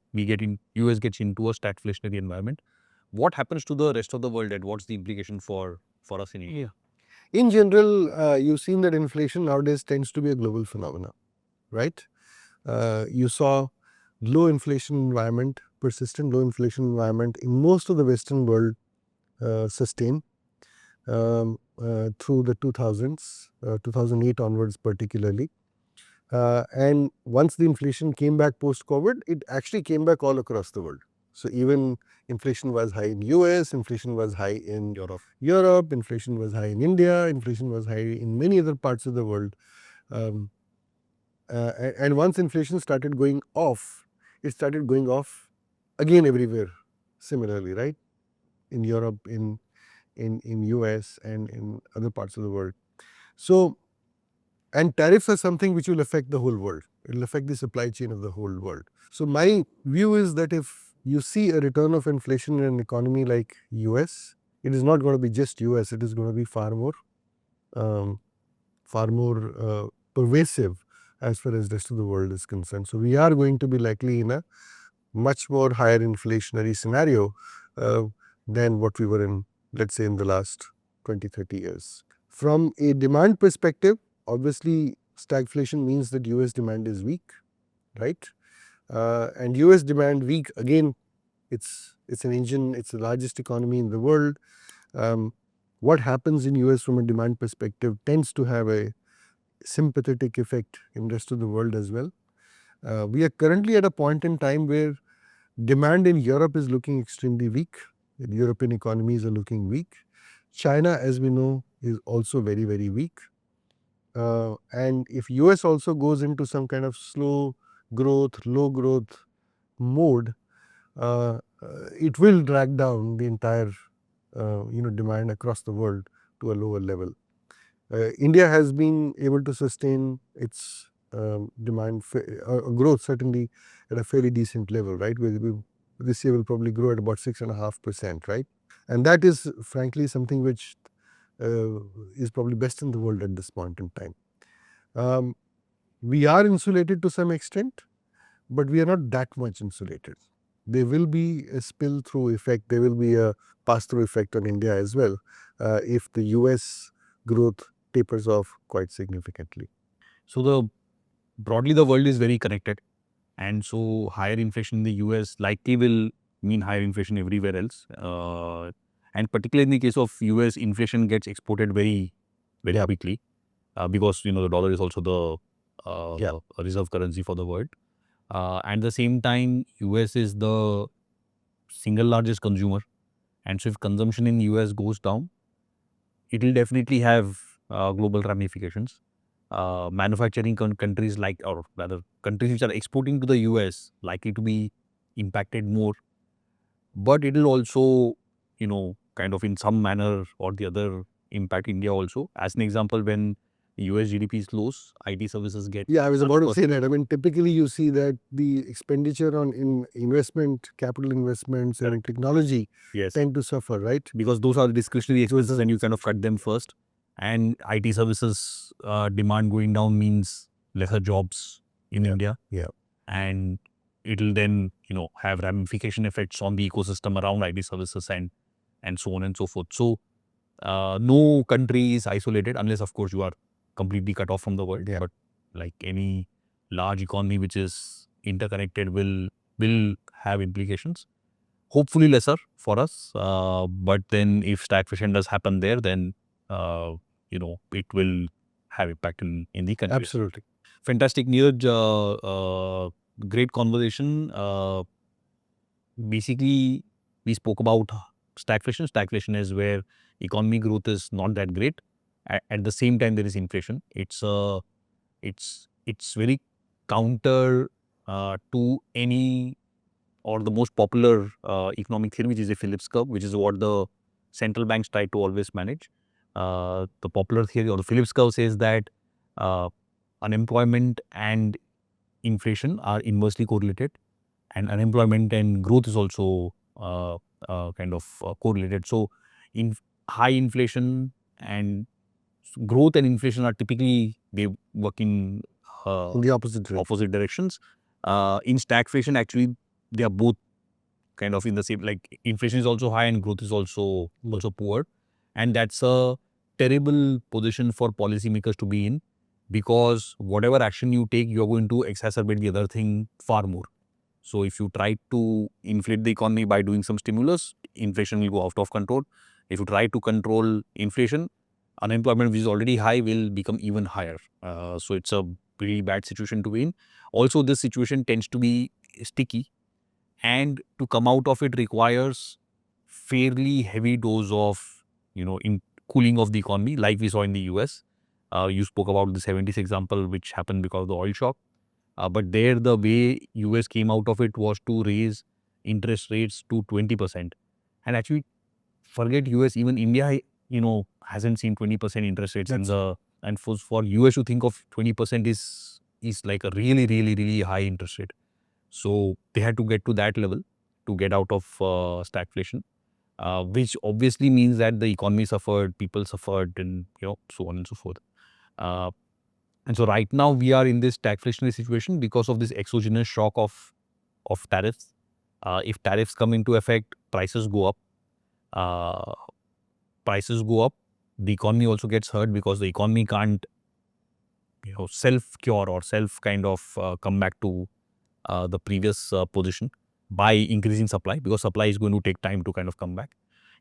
US gets into a stagflationary environment. What happens to the rest of the world, and what's the implication for us in India? In general, you've seen that inflation nowadays tends to be a global phenomenon, right? You saw low inflation environment, persistent low inflation environment in most of the Western world sustain through the 2000s, 2008 onwards particularly. And once the inflation came back post-COVID, it actually came back all across the world. So even inflation was high in US, inflation was high in Europe, inflation was high in India, inflation was high in many other parts of the world. And once inflation started going off, it started going off again everywhere similarly, right? In Europe, in US and in other parts of the world. So, and tariffs are something which will affect the whole world. It will affect the supply chain of the whole world. So my view is that if you see a return of inflation in an economy like US, it is not going to be just US, it is going to be far more pervasive as far as the rest of the world is concerned. So we are going to be likely in a much more higher inflationary scenario than what we were in, let's say, in the last 20, 30 years. From a demand perspective, obviously stagflation means that US demand is weak, right? And US demand weak, again, it's an engine, it's the largest economy in the world. What happens in US from a demand perspective tends to have a sympathetic effect in the rest of the world as well. We are currently at a point in time where demand in Europe is looking extremely weak. European economies are looking weak. China, as we know, is also very, very weak. And if US also goes into some kind of slow growth, low growth mode, it will drag down the entire demand across the world to a lower level. India has been able to sustain its demand growth certainly at a fairly decent level, right? This year will probably grow at about 6.5%, right? And that is frankly something which is probably best in the world at this point in time. We are insulated to some extent, but we are not that much insulated. There will be a spill-through effect, there will be a pass-through effect on India as well if the US growth tapers off quite significantly. So broadly the world is very connected, and so higher inflation in the US likely will mean higher inflation everywhere else. And particularly in the case of US, inflation gets exported very quickly because the dollar is also the reserve currency for the world. At the same time, US is the single largest consumer, and so if consumption in US goes down, it will definitely have global ramifications. Manufacturing countries like, or rather countries which are exporting to the US, likely to be impacted more, but it will also, kind of in some manner or the other impact India also. As an example, when US GDP is low, IT services get Yeah, I was about to suffer. say that. I mean, typically you see that the expenditure on investment, capital investments and Correct. technology Yes, tend to suffer, right? because those are discretionary expenses and you kind of cut them first. And IT services demand going down means lesser jobs in Yeah, India. yeah. And it'll then, have ramification effects on the ecosystem around IT services and so on and so forth. So no country is isolated unless, of course, you are completely cut off from the world. Yeah. But like any large economy which is interconnected will have implications. Hopefully lesser for us. But then if stagflation does happen there, then it will have impact in the countries. Absolutely. Fantastic, Neeraj. Great conversation. Basically, we spoke about stagflation. Stagflation is where economy growth is not that great. At the same time, there is inflation. It's very counter to any or the most popular economic theory, which is a Phillips curve, which is what the central banks try to always manage. The popular theory or the Phillips curve says that uh, unemployment and inflation are inversely correlated, and unemployment and growth is also kind of correlated. So, in high inflation and growth and inflation are typically they work in In the opposite way. opposite directions. In stagflation, actually, they are both kind of in the same. Like inflation is also high and growth is also poor, and that's a terrible position for policymakers to be in, because whatever action you take, you are going to exacerbate the other thing far more. So if you try to inflate the economy by doing some stimulus, inflation will go out of control. If you try to control inflation, unemployment, which is already high, will become even higher. So it's a really bad situation to be in. Also, this situation tends to be sticky, and to come out of it requires fairly heavy dose of, in cooling of the economy, like we saw in the US. You spoke about the 70s example, which happened because of the oil shock. But there, the way US came out of it was to raise interest rates to 20%. And actually, forget US, even India, hasn't seen 20% interest rates in That's the, and for US to think of 20% is like a really, really, really high interest rate. So they had to get to that level to get out of stagflation, which obviously means that the economy suffered, people suffered, and so on and so forth. Uh, and so right now we are in this stagflationary situation because of this exogenous shock of tariffs. If tariffs come into effect, prices go up. Uh, prices go up, the economy also gets hurt because the economy can't self cure or self kind of come back to the previous position by increasing supply, because supply is going to take time to kind of come back.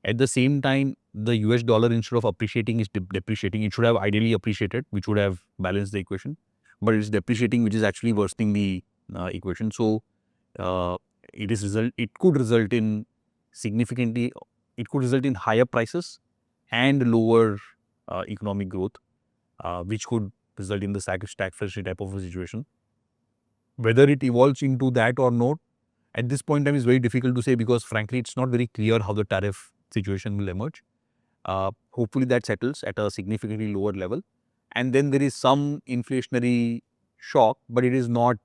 At the same time, the US dollar, instead of appreciating, is depreciating. It should have ideally appreciated, which would have balanced the equation, but it's depreciating, which is actually worsening the equation. So uh, it could result in significantly, it could result in higher prices and lower economic growth, which could result in the stagflation type of a situation. Whether it evolves into that or not, at this point in time, is very difficult to say, because frankly, it's not very clear how the tariff situation will emerge. Hopefully, that settles at a significantly lower level. And then there is some inflationary shock, but it is not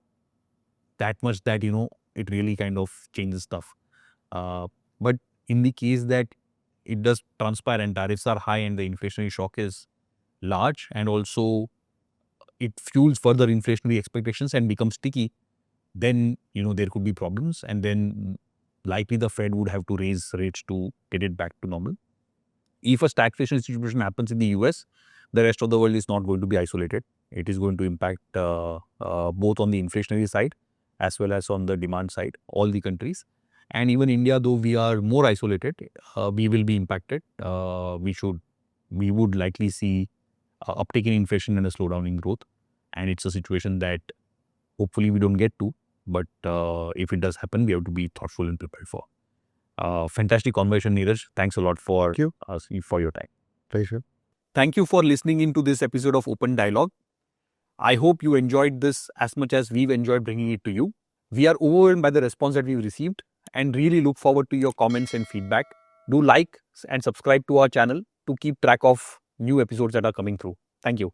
that much that, it really kind of changes stuff. But in the case that it does transpire and tariffs are high and the inflationary shock is large, and also it fuels further inflationary expectations and becomes sticky, then there could be problems, and then likely the Fed would have to raise rates to get it back to normal. If a stagflation situation happens in the US, the rest of the world is not going to be isolated. It is going to impact both on the inflationary side as well as on the demand side, all the countries. And even India, though we are more isolated, we will be impacted. We would likely see uptick in inflation and a slowdown in growth. And it's a situation that hopefully we don't get to. but if it does happen, we have to be thoughtful and prepared for. Fantastic conversation, Neeraj. Thanks a lot for your time. Pleasure. Thank you for listening into this episode of Open Dialogue. I hope you enjoyed this as much as we've enjoyed bringing it to you. We are overwhelmed by the response that we've received and really look forward to your comments and feedback. Do like and subscribe to our channel to keep track of new episodes that are coming through. Thank you.